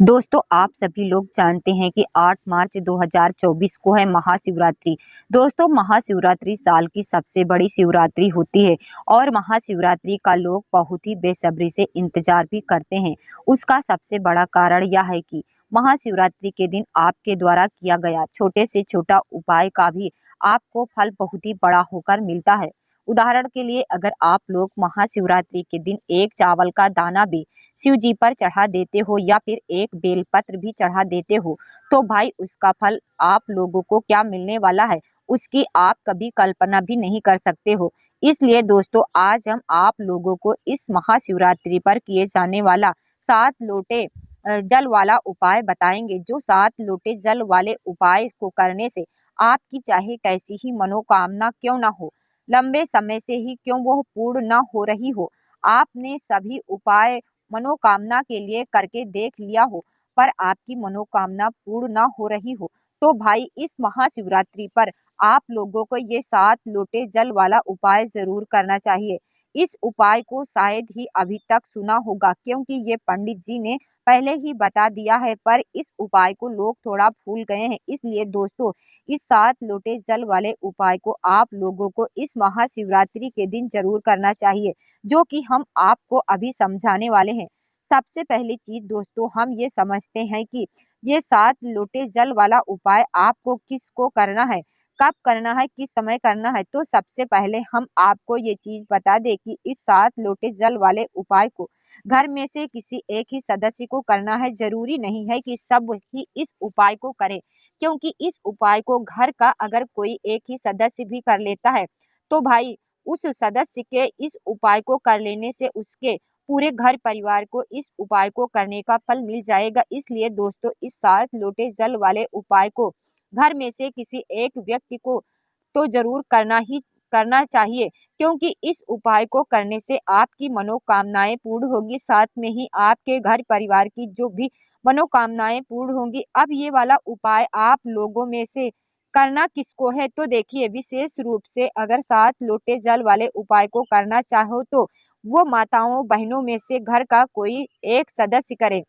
दोस्तों आप सभी लोग जानते हैं कि 8 मार्च 2024 को है महाशिवरात्रि। दोस्तों महाशिवरात्रि साल की सबसे बड़ी शिवरात्रि होती है और महाशिवरात्रि का लोग बहुत ही बेसब्री से इंतजार भी करते हैं। उसका सबसे बड़ा कारण यह है कि महाशिवरात्रि के दिन आपके द्वारा किया गया छोटे से छोटा उपाय का भी आपको फल बहुत ही बड़ा होकर मिलता है। उदाहरण के लिए अगर आप लोग महाशिवरात्रि के दिन एक चावल का दाना भी शिव जी पर चढ़ा देते हो या फिर एक बेलपत्र भी चढ़ा देते हो तो भाई उसका फल आप लोगों को क्या मिलने वाला है उसकी आप कभी कल्पना भी नहीं कर सकते हो। इसलिए दोस्तों आज हम आप लोगों को इस महाशिवरात्रि पर किए जाने वाला 7 लोटे जल वाला उपाय बताएंगे। जो 7 लोटे जल वाले उपाय को करने से आपकी चाहे कैसी ही मनोकामना क्यों ना हो, लंबे समय से ही क्यों वो पूर्ण ना हो रही हो, आपने सभी उपाय मनोकामना के लिए करके देख लिया हो पर आपकी मनोकामना पूर्ण ना हो रही हो, तो भाई इस महाशिवरात्रि पर आप लोगों को ये 7 लोटे जल वाला उपाय जरूर करना चाहिए। इस उपाय को शायद ही अभी तक सुना होगा क्योंकि ये पंडित जी ने पहले ही बता दिया है, पर इस उपाय को लोग थोड़ा भूल गए हैं। इसलिए दोस्तों इस 7 लोटे जल वाले उपाय को आप लोगों को इस महाशिवरात्रि के दिन जरूर करना चाहिए, जो कि हम आपको अभी समझाने वाले हैं। सबसे पहली चीज दोस्तों हम ये समझते हैं कि ये 7 लोटे जल वाला उपाय आपको किसको करना है, कब करना है, किस समय करना है। तो सबसे पहले हम आपको ये चीज बता दें कि इस 7 लोटे जल वाले उपाय को घर में से किसी एक ही सदस्य को करना है। जरूरी नहीं है कि सब ही इस उपाय को करें, क्योंकि इस उपाय को घर का अगर कोई एक ही सदस्य भी कर लेता है तो भाई उस सदस्य के इस उपाय को कर लेने से उसके पूरे घर परिवार को इस उपाय को करने का फल मिल जाएगा। इसलिए दोस्तों इस 7 लोटे जल वाले उपाय को घर में से किसी एक व्यक्ति को तो जरूर करना चाहिए, क्योंकि इस उपाय को करने से आपकी मनोकामनाएं पूर्ण होगी, साथ में ही आपके घर परिवार की जो भी मनोकामनाएं पूर्ण होंगी। अब ये वाला उपाय आप लोगों में से करना किसको है, तो देखिए विशेष रूप से अगर 7 लोटे जल वाले उपाय को करना चाहो तो वो माताओं बहनों में से घर का कोई एक सदस्य करे।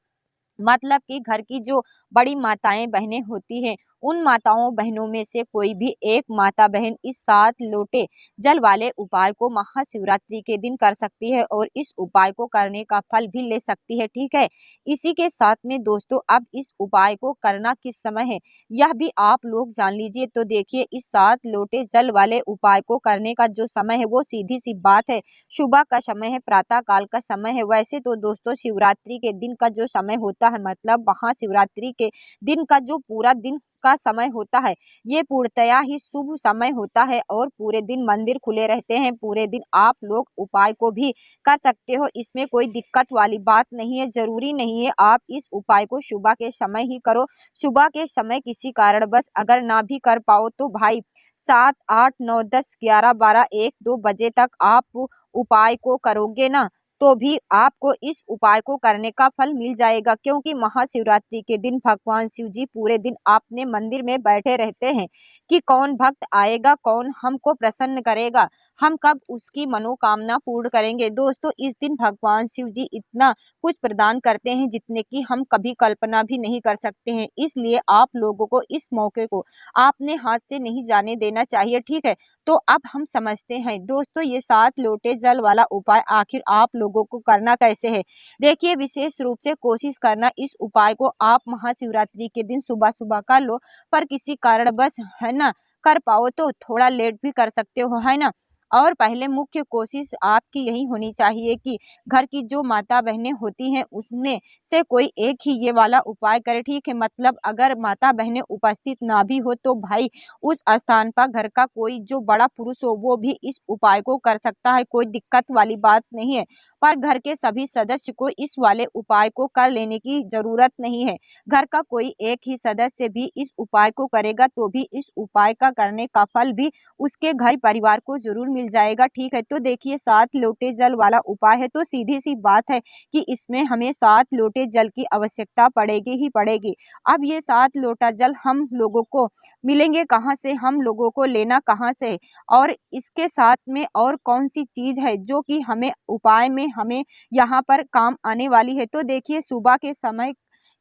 मतलब कि घर की जो बड़ी माताएं बहनें होती हैं उन माताओं बहनों में से कोई भी एक माता बहन इस 7 लोटे जल वाले उपाय को महाशिवरात्रि के दिन कर सकती है और इस उपाय को करने का फल भी ले सकती है। ठीक है, इसी के साथ में दोस्तों अब इस उपाय को करना किस समय है यह भी आप लोग जान लीजिए। तो देखिए इस 7 लोटे जल वाले उपाय को करने का जो समय है वो सीधी सी बात है सुबह का समय है, प्रातः काल का समय है। वैसे तो दोस्तों शिवरात्रि के दिन का जो समय होता है, मतलब महाशिवरात्रि के दिन का जो पूरा दिन का समय होता है ये पूर्णतया ही शुभ समय होता है और पूरे दिन मंदिर खुले रहते हैं। पूरे दिन आप लोग उपाय को भी कर सकते हो, इसमें कोई दिक्कत वाली बात नहीं है। जरूरी नहीं है आप इस उपाय को सुबह के समय ही करो। सुबह के समय किसी कारणवश अगर ना भी कर पाओ तो भाई 7, 8, 9, 10, 11, 12, 1, 2 बजे तक आप उपाय को करोगे ना तो भी आपको इस उपाय को करने का फल मिल जाएगा, क्योंकि महाशिवरात्रि के दिन भगवान शिव जी पूरे दिन अपने मंदिर में बैठे रहते हैं कि कौन भक्त आएगा, कौन हमको प्रसन्न करेगा, हम कब उसकी मनोकामना पूर्ण करेंगे। दोस्तों इस दिन भगवान शिव जी इतना कुछ प्रदान करते हैं जितने की हम कभी कल्पना भी नहीं कर सकते हैं। इसलिए आप लोगों को इस मौके को आपने हाथ से नहीं जाने देना चाहिए। ठीक है, तो अब हम समझते हैं दोस्तों ये 7 लोटे जल वाला उपाय आखिर आप लोगों को करना कैसे है। देखिए विशेष रूप से कोशिश करना इस उपाय को आप महाशिवरात्रि के दिन सुबह सुबह कर लो, पर किसी कारणवश है ना कर पाओ तो थोड़ा लेट भी कर सकते हो, है ना। और पहले मुख्य कोशिश आपकी यही होनी चाहिए कि घर की जो माता बहनें होती हैं उसमें से कोई एक ही ये वाला उपाय करे। ठीक है, मतलब अगर माता बहनें उपस्थित ना भी हो तो भाई उस स्थान पर घर का कोई जो बड़ा पुरुष हो वो भी इस उपाय को कर सकता है, कोई दिक्कत वाली बात नहीं है। पर घर के सभी सदस्य को इस वाले उपाय को कर लेने की जरूरत नहीं है। घर का कोई एक ही सदस्य भी इस उपाय को करेगा तो भी इस उपाय का करने का फल भी उसके घर परिवार को जरूर मिल जाएगा। ठीक है, तो देखिए 7 लोटे जल वाला उपाय है तो सीधी सी बात है कि इसमें हमें 7 लोटे जल की आवश्यकता पड़ेगी ही पड़ेगी। अब ये 7 लोटा जल हम लोगों को मिलेंगे कहाँ से, हम लोगों को लेना कहाँ से, और इसके साथ में और कौन सी चीज है जो कि हमें उपाय में हमें यहाँ पर काम आने वाली है। तो देखिए सुबह के समय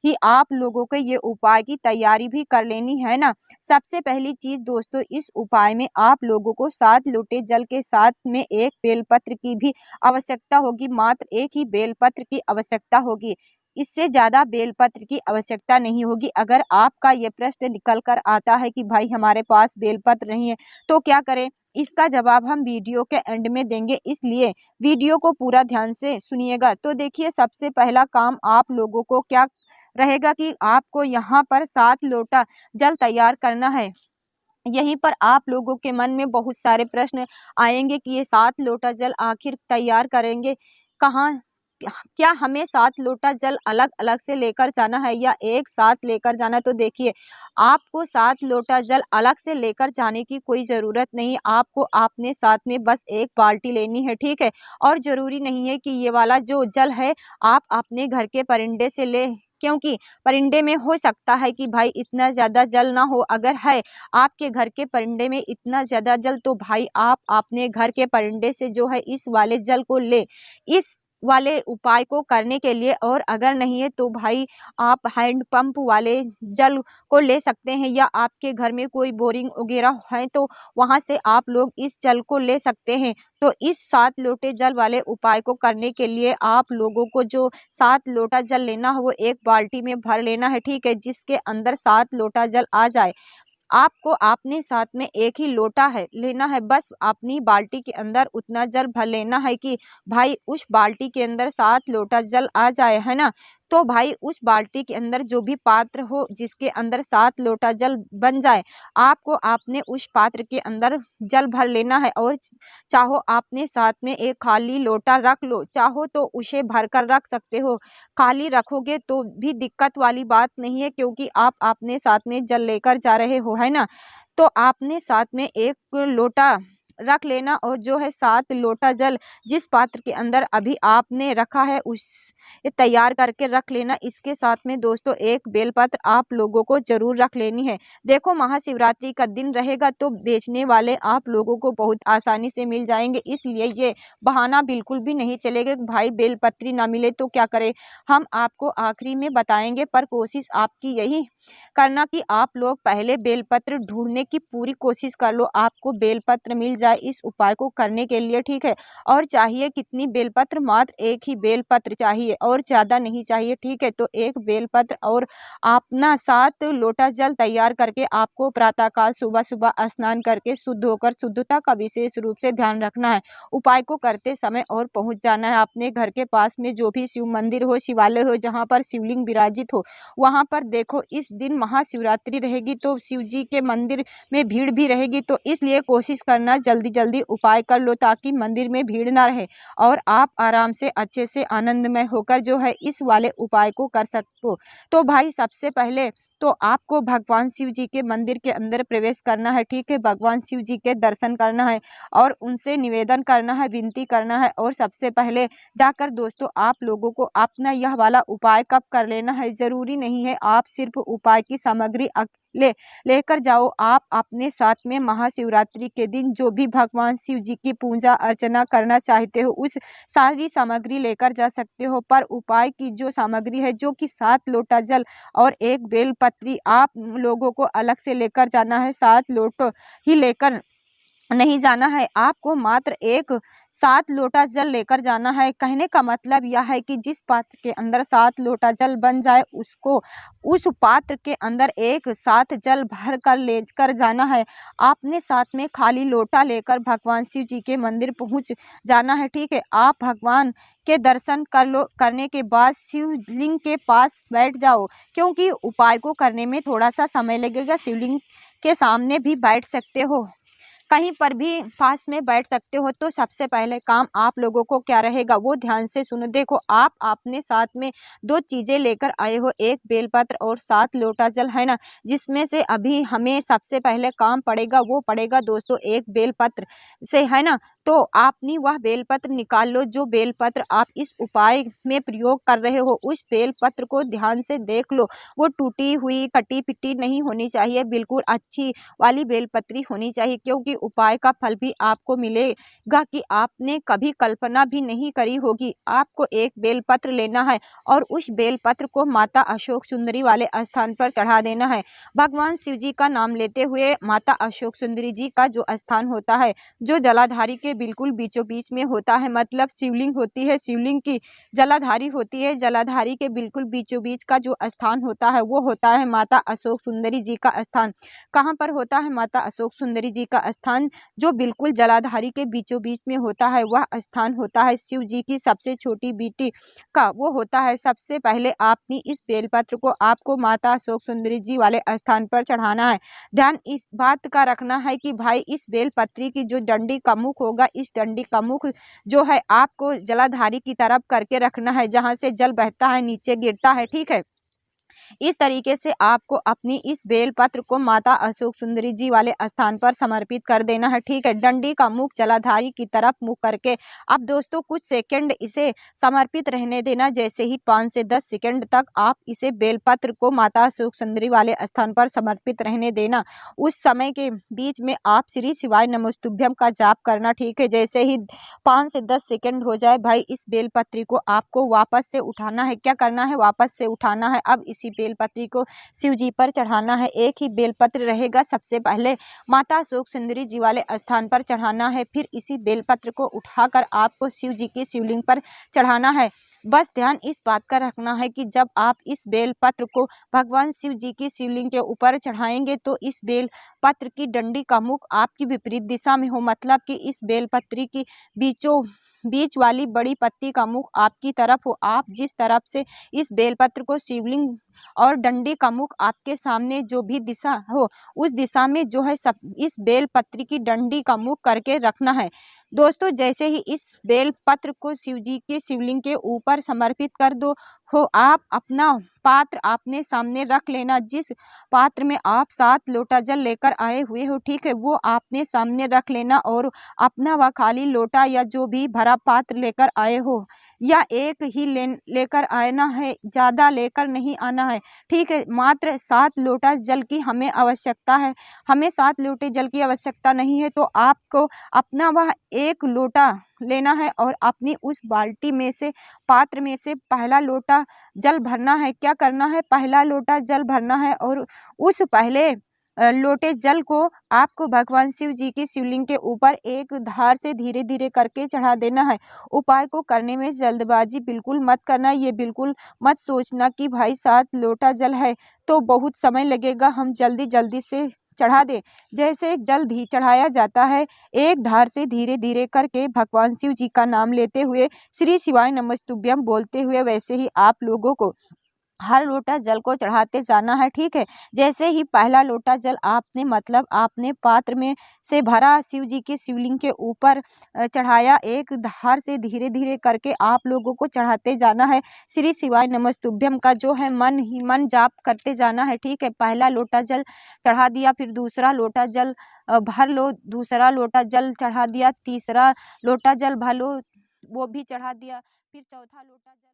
ही आप लोगों को ये उपाय की तैयारी भी कर लेनी है ना। सबसे पहली चीज दोस्तों, इस उपाय में आप लोगों को 7 लोटे जल के साथ में एक बेलपत्र की भी आवश्यकता होगी। मात्र एक ही बेलपत्र की आवश्यकता होगी, इससे ज्यादा बेलपत्र की आवश्यकता नहीं होगी। अगर आपका ये प्रश्न निकल कर आता है कि भाई हमारे पास बेलपत्र नहीं है तो क्या करें, इसका जवाब हम वीडियो के एंड में देंगे, इसलिए वीडियो को पूरा ध्यान से सुनिएगा। तो देखिए, सबसे पहला काम आप लोगों को क्या रहेगा कि आपको यहाँ पर 7 लोटा जल तैयार करना है। यहीं पर आप लोगों के मन में बहुत सारे प्रश्न आएंगे कि ये 7 लोटा जल आखिर तैयार करेंगे कहाँ, क्या हमें 7 लोटा जल अलग अलग से लेकर जाना है या एक साथ लेकर जाना है। तो देखिए, आपको 7 लोटा जल अलग से लेकर जाने की कोई ज़रूरत नहीं, आपको अपने साथ में बस एक बाल्टी लेनी है, ठीक है। और ज़रूरी नहीं है कि ये वाला जो जल है आप अपने घर के परिंदे से ले, क्योंकि परिंदे में हो सकता है कि भाई इतना ज़्यादा जल ना हो। अगर है आपके घर के परिंदे में इतना ज़्यादा जल, तो भाई आप अपने घर के परिंदे से जो है इस वाले जल को ले, इस वाले उपाय को करने के लिए। और अगर नहीं है तो भाई आप हैंड पंप वाले जल को ले सकते हैं, या आपके घर में कोई बोरिंग वगैरह है तो वहाँ से आप लोग इस जल को ले सकते हैं। तो इस 7 लोटे जल वाले उपाय को करने के लिए आप लोगों को जो 7 लोटा जल लेना है वो एक बाल्टी में भर लेना है, ठीक है, जिसके अंदर 7 लोटा जल आ जाए। आपको अपने साथ में एक ही लोटा है लेना है, बस अपनी बाल्टी के अंदर उतना जल भर लेना है कि भाई उस बाल्टी के अंदर 7 लोटा जल आ जाए, है ना। तो भाई उस बाल्टी के अंदर जो भी पात्र हो जिसके अंदर 7 लोटा जल बन जाए, आपको आपने उस पात्र के अंदर जल भर लेना है। और चाहो आपने साथ में एक खाली लोटा रख लो, चाहो तो उसे भर कर रख सकते हो, खाली रखोगे तो भी दिक्कत वाली बात नहीं है, क्योंकि आप अपने साथ में जल लेकर जा रहे हो, है ना। तो आपने साथ में एक लोटा रख लेना, और जो है 7 लोटा जल जिस पात्र के अंदर अभी आपने रखा है उस तैयार करके रख लेना। इसके साथ में दोस्तों एक बेलपत्र आप लोगों को जरूर रख लेनी है। देखो, महाशिवरात्रि का दिन रहेगा तो बेचने वाले आप लोगों को बहुत आसानी से मिल जाएंगे, इसलिए ये बहाना बिल्कुल भी नहीं चलेगा कि भाई बेलपत्री ना मिले तो क्या करें। हम आपको आखिरी में बताएंगे, पर कोशिश आपकी यही करना कि आप लोग पहले बेलपत्र ढूंढने की पूरी कोशिश कर लो, आपको बेलपत्र मिल जाए इस उपाय को करने के लिए, ठीक है। और चाहिए कितनी बेलपत्र, मात्र एक ही बेलपत्र चाहिए और ज़्यादा नहीं चाहिए, ठीक है। तो एक बेलपत्र और अपना 7 लोटा जल तैयार करके आपको प्रातःकाल सुबह सुबह स्नान करके शुद्ध होकर, शुद्धता का विशेष रूप से ध्यान रखना है उपाय को करते समय, और पहुंच जाना है अपने घर के पास में जो भी शिव मंदिर हो, शिवालय हो, जहाँ पर शिवलिंग विराजित हो, वहाँ पर। देखो, इस दिन महाशिवरात्रि रहेगी तो शिव जी के मंदिर में भीड़ भी रहेगी, तो इसलिए कोशिश करना जल्दी जल्दी उपाय कर लो ताकि मंदिर में भीड़ ना रहे और आप आराम से अच्छे से आनंदमय होकर जो है इस वाले उपाय को कर सकते हो। तो भाई सबसे पहले तो आपको भगवान शिव जी के मंदिर के अंदर प्रवेश करना है, ठीक है। भगवान शिव जी के दर्शन करना है और उनसे निवेदन करना है, विनती करना है। और सबसे पहले जाकर दोस्तों आप लोगों को अपना यह वाला उपाय कब कर लेना है, ज़रूरी नहीं है आप सिर्फ उपाय की सामग्री लेकर जाओ, आप अपने साथ में महाशिवरात्रि के दिन जो भी भगवान शिव जी की पूजा अर्चना करना चाहते हो उस सारी सामग्री लेकर जा सकते हो। पर उपाय की जो सामग्री है, जो कि 7 लोटा जल और एक बेलपत्री, आप लोगों को अलग से लेकर जाना है, 7 लोटो ही लेकर नहीं जाना है, आपको मात्र एक 7 लोटा जल लेकर जाना है। कहने का मतलब यह है कि जिस पात्र के अंदर 7 लोटा जल बन जाए उसको उस पात्र के अंदर एक साथ जल भर कर लेकर जाना है। आपने साथ में खाली लोटा लेकर भगवान शिव जी के मंदिर पहुंच जाना है, ठीक है। आप भगवान के दर्शन कर लो, करने के बाद शिवलिंग के पास बैठ जाओ, क्योंकि उपाय को करने में थोड़ा सा समय लगेगा। शिवलिंग के सामने भी बैठ सकते हो, कहीं पर भी पास में बैठ सकते हो। तो सबसे पहले काम आप लोगों को क्या रहेगा वो ध्यान से सुनो। देखो, आप अपने साथ में 2 चीज़ें लेकर आए हो, एक बेलपत्र और 7 लोटा जल, है ना। जिसमें से अभी हमें सबसे पहले काम पड़ेगा वो पड़ेगा दोस्तों एक बेलपत्र से, है ना। तो आपने वह बेलपत्र निकाल लो, जो बेलपत्र आप इस उपाय में प्रयोग कर रहे हो उस बेलपत्र को ध्यान से देख लो, वो टूटी हुई कटी पिटी नहीं होनी चाहिए, बिल्कुल अच्छी वाली बेलपत्री होनी चाहिए, क्योंकि उपाय का फल भी आपको मिलेगा कि आपने कभी कल्पना भी नहीं करी होगी। आपको एक बेलपत्र लेना है और उस बेलपत्र को माता अशोक सुंदरी वाले स्थान पर चढ़ा देना है। भगवान शिव जी का नाम लेते हुए माता अशोक सुंदरी जी का जो स्थान होता है, जो जलाधारी के बिल्कुल बीचों बीच में होता है, मतलब शिवलिंग होती है, शिवलिंग की जलाधारी होती है, जलाधारी के बिल्कुल बीचों बीच का जो स्थान होता है वो होता है माता अशोक सुंदरी जी का स्थान। कहाँ पर होता है माता अशोक सुंदरी जी का स्थान? जो बिल्कुल जलाधारी के बीचों बीच में होता है वह स्थान होता है शिव जी की सबसे छोटी बेटी का, वो होता है। सबसे पहले आपने इस बेलपत्र को आपको माता अशोक सुंदरी जी वाले स्थान पर चढ़ाना है। ध्यान इस बात का रखना है कि भाई इस बेलपत्री की जो डंडी का मुख होगा, इस डंडी का मुख जो है आपको जलाधारी की तरफ करके रखना है, जहाँ से जल बहता है नीचे गिरता है, ठीक है। इस तरीके से आपको अपनी इस बेलपत्र को माता अशोक सुंदरी जी वाले स्थान पर समर्पित कर देना है, ठीक है। डंडी का मुख जलाधारी की तरफ मुँह करके अब दोस्तों कुछ सेकंड इसे समर्पित रहने देना। जैसे ही 5 से 10 सेकंड तक आप इसे बेलपत्र को माता अशोक सुंदरी वाले स्थान पर समर्पित रहने देना। उस समय के बीच में आप श्री शिवाय नमोस्तुभ्यम का जाप करना, ठीक है। जैसे ही 5 से 10 सेकंड हो जाए भाई इस बेलपत्री को आपको वापस से उठाना है। क्या करना है? वापस से उठाना है। अब इसी बेलपत्री को शिव जी पर चढ़ाना है। एक ही बेलपत्र रहेगा, सबसे पहले माता अशोक सुंदरी जी वाले स्थान पर चढ़ाना है, फिर इसी बेलपत्र को उठाकर आपको शिव जी के शिवलिंग पर चढ़ाना है। बस ध्यान इस बात का रखना है कि जब आप इस बेलपत्र को भगवान शिव जी की शिवलिंग के ऊपर चढ़ाएंगे तो इस बेलपत्र की डंडी का मुख आपकी विपरीत दिशा में हो, मतलब कि इस बेलपत्री की बीचों बीच वाली बड़ी पत्ती का मुख आपकी तरफ हो। आप जिस तरफ से इस बेलपत्र को शिवलिंग और डंडी का मुख आपके सामने जो भी दिशा हो उस दिशा में जो है सब इस बेलपत्री की डंडी का मुख करके रखना है। दोस्तों जैसे ही इस बेलपत्र को शिव जी के शिवलिंग के ऊपर समर्पित कर दो हो, आप अपना पात्र आपने सामने रख लेना। जिस पात्र में आप 7 लोटा जल लेकर आए हुए हो, ठीक है, वो आपने सामने रख लेना और अपना वह खाली लोटा या जो भी भरा पात्र लेकर आए हो या एक ही लेकर आना है, ज़्यादा लेकर नहीं आना है, ठीक है। मात्र 7 लोटा जल की हमें आवश्यकता है। हमें 7 लोटे जल की आवश्यकता नहीं है तो आपको अपना वह एक लोटा लेना है और अपनी उस बाल्टी में से पात्र में से पहला लोटा जल भरना है। क्या करना है? पहला लोटा जल भरना है और उस पहले लोटे जल को आपको भगवान शिव जी की शिवलिंग के ऊपर एक धार से धीरे धीरे करके चढ़ा देना है। उपाय को करने में जल्दबाजी बिल्कुल मत करना। ये बिल्कुल मत सोचना कि भाई 7 लोटा जल है तो बहुत समय लगेगा, हम जल्दी जल्दी से चढ़ा दें। जैसे जल्द ही चढ़ाया जाता है, एक धार से धीरे धीरे करके भगवान शिव जी का नाम लेते हुए श्री शिवाय नमस्तुभ्यम बोलते हुए वैसे ही आप लोगों को हर लोटा जल को चढ़ाते जाना है, ठीक है। जैसे ही पहला लोटा जल आपने मतलब आपने पात्र में से भरा शिव जी के शिवलिंग के ऊपर चढ़ाया, एक धार से धीरे धीरे करके आप लोगों को चढ़ाते जाना है। श्री शिवाय नमस्तुभ्यम का जो है मन ही मन जाप करते जाना है, ठीक है। पहला लोटा जल चढ़ा दिया, फिर दूसरा लोटा जल भर लो, दूसरा लोटा जल चढ़ा दिया, तीसरा लोटा जल भर लो, वो भी चढ़ा दिया, फिर चौथा लोटा जल